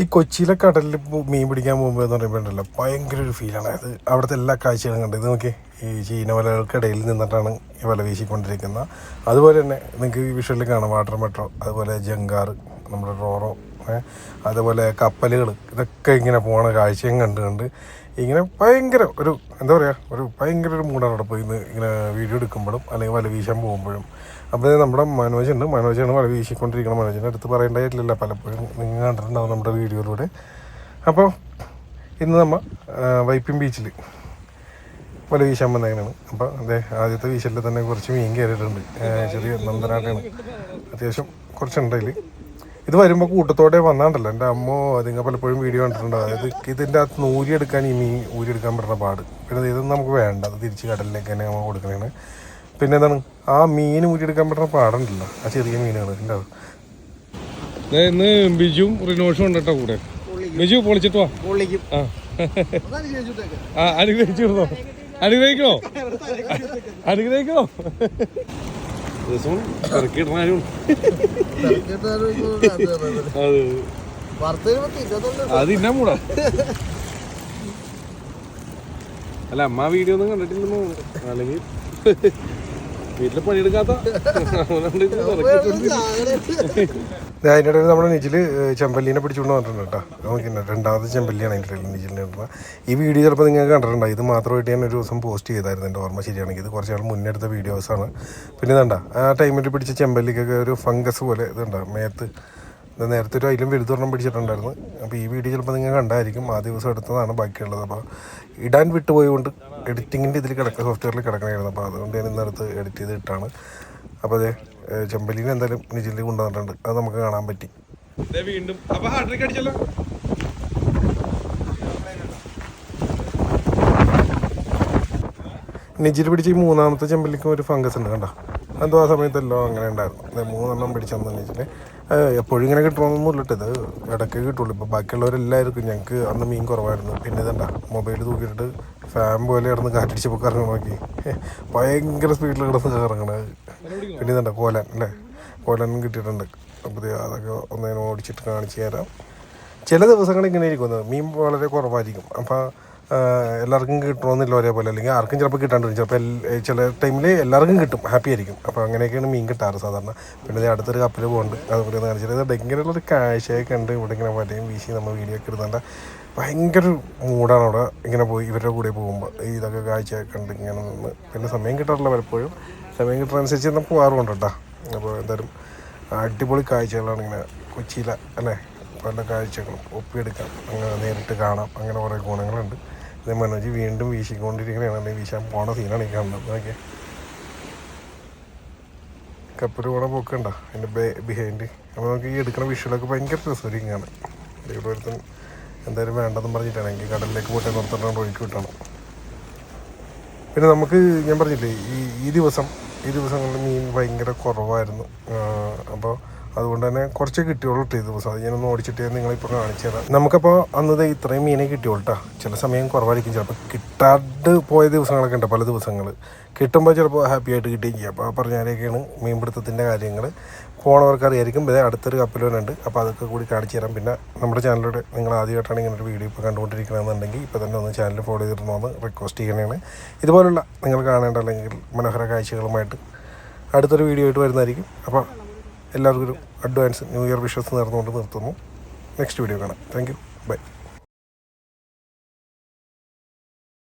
ഈ കൊച്ചിയിലെ കടലിൽ മീൻ പിടിക്കാൻ പോകുമ്പോൾ എന്ന് പറയുമ്പോൾ ഉണ്ടല്ലോ ഭയങ്കര ഒരു ഫീലാണ്. അത് അവിടുത്തെ എല്ലാ കാഴ്ചകളും കണ്ടത്. ഇത് നോക്കി ഈ ചീനവലകൾക്കിടയിൽ നിന്നിട്ടാണ് ഈ വല വീശിക്കൊണ്ടിരിക്കുന്നത്. അതുപോലെ തന്നെ നിങ്ങൾക്ക് ഈ വിഷ്വലിൽ കാണാം വാട്ടർ മെട്രോ, അതുപോലെ ജങ്കാർ, നമ്മുടെ റോറോ, അതുപോലെ കപ്പലുകൾ, ഇതൊക്കെ ഇങ്ങനെ പോണ കാഴ്ചയും കണ്ട് ഇങ്ങനെ ഭയങ്കര ഒരു എന്താ പറയുക, ഒരു ഭയങ്കര ഒരു മൂടാണ് അവിടെ പോയി ഇങ്ങനെ വീഡിയോ എടുക്കുമ്പോഴും അല്ലെങ്കിൽ വല വീശാൻ പോകുമ്പോഴും. അപ്പോൾ നമ്മുടെ മനോജാണ് വല വീശിക്കൊണ്ടിരിക്കണം. മനോജിൻ്റെ അടുത്ത് പറയേണ്ടതായിട്ടില്ല, പലപ്പോഴും നിങ്ങൾ കണ്ടിട്ടുണ്ടാവും നമ്മുടെ വീഡിയോയിലൂടെ. അപ്പോൾ ഇന്ന് നമ്മൾ വൈപ്പിൻ ബീച്ചിൽ വല വീശാൻ വന്നേക്കാണ്. അപ്പോൾ അതെ ആദ്യത്തെ വീശലിൽ തന്നെ കുറച്ച് മീൻ കയറിയിട്ടുണ്ട്. ചെറിയ നന്ദനാട്ടാണ്, അത്യാവശ്യം കുറച്ചുണ്ടതിൽ. ഇത് വരുമ്പോൾ കൂട്ടത്തോടെ വന്നാണ്ടല്ലോ എൻ്റെ അമ്മ അതിങ്ങൾ പലപ്പോഴും വീഡിയോ കണ്ടിട്ടുണ്ടോ. അതായത് ഇതിൻ്റെ അകത്ത് ഊരിയെടുക്കാൻ ഈ മീൻ ഊരിയെടുക്കാൻ പറ്റുന്ന പാട്. പിന്നെ ഇതൊന്നും നമുക്ക് വേണ്ട, അത് തിരിച്ച് കടലിലേക്ക് തന്നെ നമ്മൾ കൊടുക്കണതാണ്. പിന്നെ എന്താണ് ആ മീൻ ഊരിയെടുക്കാൻ പറ്റുന്ന പാടുണ്ടല്ലോ, ആ ചെറിയ മീനുകൾ ഉണ്ടാവും. ഇന്ന് ബിജുവും റിനോഷും ഉണ്ട് കേട്ടോ കൂടെ. ബിജു പൊളിച്ചിട്ട് വാ. അനുഗ്രഹിക്കോ അതിന്നാ മൂടാ. അല്ല അമ്മ വീഡിയോ ഒന്നും കണ്ടിട്ടില്ലെന്നോ, അല്ലെങ്കിൽ വീട്ടില് പണിയെടുക്കാത്ത. അതിൻ്റെ ഇടയിൽ നമ്മുടെ നിജില് ചെമ്പല്ലീനെ പിടിച്ചുകൊണ്ട് വന്നിട്ടുണ്ട് കേട്ടോ. നമുക്ക് രണ്ടാമത്തെ ചെമ്പല്ലിയാണ് അതിൻ്റെ ഇടയിൽ നിജിലിൻ്റെ ഇടുന്നത്. ഈ വീഡിയോ ചിലപ്പോൾ നിങ്ങൾക്ക് കണ്ടിട്ടുണ്ടാവും. ഇത് മാത്രമായിട്ട് ഞാൻ ഒരു ദിവസം പോസ്റ്റ് ചെയ്തായിരുന്നു, എൻ്റെ ഓർമ്മ ശരിയാണെങ്കിൽ. ഇത് കുറച്ച് നാൾ മുന്നേ എടുത്ത വീഡിയോസാണ്. പിന്നെ ഇതണ്ട ആ ടൈമിൽ പിടിച്ച ചെമ്പല്ലിക്കൊക്കെ ഒരു ഫംഗസ് പോലെ ഇതുണ്ടോ മേത്ത്. നേരത്തെ ഒരു അതിലും വലുതൊരെണ്ണം പിടിച്ചിട്ടുണ്ടായിരുന്നു. അപ്പോൾ ഈ വീഡിയോ ചിലപ്പോൾ നിങ്ങൾ കണ്ടായിരിക്കും. ആ ദിവസം എടുത്തതാണ് ബാക്കിയുള്ളത്. അപ്പോൾ ഇടാൻ വിട്ടുപോയതുകൊണ്ട് എഡിറ്റിങ്ങിൻ്റെ ഇതിൽ സോഫ്റ്റ്വെയറിൽ കിടക്കണമായിരുന്നു. അപ്പോൾ അതുകൊണ്ട് ഞാൻ ഇന്നടുത്ത് എഡിറ്റ് ചെയ്ത് ഇട്ടാണ്. അപ്പോൾ അതെ ചെമ്പല്ലിനെ എന്തായാലും നിജിലിൽ കൊണ്ടുവന്നിട്ടുണ്ട്, അത് നമുക്ക് കാണാൻ പറ്റി. വീണ്ടും അപ്പോൾ ഹാട്രിക് അടിച്ചല്ലോ. നിജിൽ പിടിച്ച് ഈ മൂന്നാമത്തെ ചെമ്പല്ലിക്കും ഒരു ഫംഗസ് ഉണ്ട് കണ്ടോ. എന്തോ ആ സമയത്തല്ലോ അങ്ങനെ ഉണ്ടായിരുന്നു. 3 പിടിച്ചെന്ന് നിജിൽ. എപ്പോഴും ഇങ്ങനെ കിട്ടണമെന്നൊന്നും ഇല്ലട്ടോ, ഇത് ഇടയ്ക്ക് കിട്ടുള്ളൂ. ഇപ്പോൾ ബാക്കിയുള്ളവരെല്ലാവർക്കും ഞങ്ങൾക്ക് അന്ന് മീൻ കുറവായിരുന്നു. പിന്നെ ഇതണ്ട മൊബൈൽ തൂക്കിയിട്ട് ഫാൻ പോലെ കിടന്ന് കാറ്റടിച്ചപ്പോൾ കറങ്ങി നോക്കി ഭയങ്കര സ്പീഡിൽ കിടന്ന് കറങ്ങണത്. പിന്നെ ഇതണ്ട കോലാൻ അല്ലേ, കോലാനും കിട്ടിയിട്ടുണ്ട്. അപ്പോൾ അതൊക്കെ ഒന്നേനും ഓടിച്ചിട്ട് കാണിച്ചു തരാം. ചില ദിവസങ്ങൾ ഇങ്ങനെ ഇരിക്കുന്നത് മീൻ വളരെ കുറവായിരിക്കും. അപ്പോൾ എല്ലാവർക്കും കിട്ടണമെന്നില്ല ഒരേപോലെ, അല്ലെങ്കിൽ ആർക്കും ചിലപ്പോൾ കിട്ടാണ്ട് വരും. ചിലപ്പോൾ ചില ടൈമിൽ എല്ലാവർക്കും കിട്ടും, ഹാപ്പി ആയിരിക്കും. അപ്പോൾ അങ്ങനെയൊക്കെയാണ് മീൻ കിട്ടാറ് സാധാരണ. പിന്നെ അടുത്തൊരു കപ്പൽ പോകുന്നുണ്ട്, അതുപോലെ ഒന്ന് കാണിച്ചത്. ഇത് ഇങ്ങനെയുള്ളൊരു കാഴ്ചയൊക്കെ ഉണ്ട്. ഇവിടെ ഇങ്ങനെ വലയും വീശി നമ്മൾ വീഡിയോ ഒക്കെ ഇടുന്നുണ്ട്. ഭയങ്കര മൂടാണ് അവിടെ ഇങ്ങനെ പോയി ഇവരുടെ കൂടെ പോകുമ്പോൾ. ഇതൊക്കെ കാഴ്ചയൊക്കെ ഉണ്ട് ഇങ്ങനെ നിന്ന്. പിന്നെ സമയം കിട്ടാറില്ല പലപ്പോഴും, സമയം കിട്ടുന്നതനുസരിച്ച് നമ്മൾ പോകാറുണ്ട് കേട്ടോ. അപ്പോൾ എന്തായാലും അടിപൊളി കാഴ്ചകളാണ് ഇങ്ങനെ കൊച്ചിയിലെ അല്ലേ. പല കാഴ്ചകളും ഒപ്പിയെടുക്കാം, അങ്ങനെ നേരിട്ട് കാണാം, അങ്ങനെ കുറേ ഗുണങ്ങളുണ്ട്. ഇത് മനോജ് വീണ്ടും വീശിക്കൊണ്ടിരിക്കുകയാണ്, അല്ലെങ്കിൽ വീശാൻ പോണ സീനാണ് ഈ കാണുന്നത്. ഓക്കെ കപ്പൽ പോണ പോക്കണ്ട അതിൻ്റെ ബിഹൈൻഡ്. അപ്പോൾ നമുക്ക് ഈ എടുക്കുന്ന വിഷ്വലൊക്കെ ഭയങ്കര രസമായിരിക്കും കാണാൻ. ഇവിടെ ഒരുത്തൻ എന്തായാലും വേണ്ടെന്ന് പറഞ്ഞിട്ടാണ് എനിക്ക് കടലിലേക്ക് പോയിട്ട് നിർത്തണം, ഒഴുക്കി വിട്ടണം. പിന്നെ നമുക്ക് ഞാൻ പറഞ്ഞില്ലേ ഈ ദിവസങ്ങളിൽ മീൻ ഭയങ്കര കുറവായിരുന്നു. അപ്പോൾ അതുകൊണ്ട് തന്നെ കുറച്ച് കിട്ടിയോളൂ ഈ ദിവസം. അത് ഞാനൊന്ന് ഓടിച്ചിട്ട് നിങ്ങളിപ്പോൾ കാണിച്ചു തരാം. നമുക്കപ്പോൾ അന്നത് ഇത്രയും മീനെ കിട്ടിയോളൂ കേട്ടോ. ചില സമയം കുറവായിരിക്കും, ചിലപ്പോൾ കിട്ടാണ്ട് പോയ ദിവസങ്ങളൊക്കെ ഉണ്ട്. പല ദിവസങ്ങൾ കിട്ടുമ്പോൾ ചിലപ്പോൾ ഹാപ്പി ആയിട്ട് കിട്ടുകയും ചെയ്യും. അപ്പോൾ പറഞ്ഞാലൊക്കെയാണ് മീൻപിടുത്തത്തിൻ്റെ കാര്യങ്ങൾ. പോണവർക്ക് അറിയായിരിക്കും. ഇതേ അടുത്തൊരു കപ്പലുണ്ട്, അപ്പോൾ അതൊക്കെ കൂടി കാണിച്ചു തരാം. പിന്നെ നമ്മുടെ ചാനലിലൂടെ നിങ്ങൾ ആദ്യമായിട്ടാണ് ഇങ്ങനെ ഒരു വീഡിയോ ഇപ്പോൾ കണ്ടുകൊണ്ടിരിക്കണമെന്നുണ്ടെങ്കിൽ ഇപ്പോൾ തന്നെ ഒന്ന് ചാനൽ ഫോളോ ചെയ്തിടണമെന്ന് റിക്വസ്റ്റ് ചെയ്യണതാണ്. ഇതുപോലുള്ള നിങ്ങൾ കാണേണ്ട അല്ലെങ്കിൽ മനോഹര കാഴ്ചകളുമായിട്ട് അടുത്തൊരു വീഡിയോ ആയിട്ട് വരുന്നതായിരിക്കും. അപ്പോൾ എല്ലാവർക്കും ഒരു അഡ്വാൻസ് ന്യൂ ഇയർ വിഷസ് നേർന്നുകൊണ്ട് നിർത്തുന്നു. നെക്സ്റ്റ് വീഡിയോ കാണാം. Thank you, by.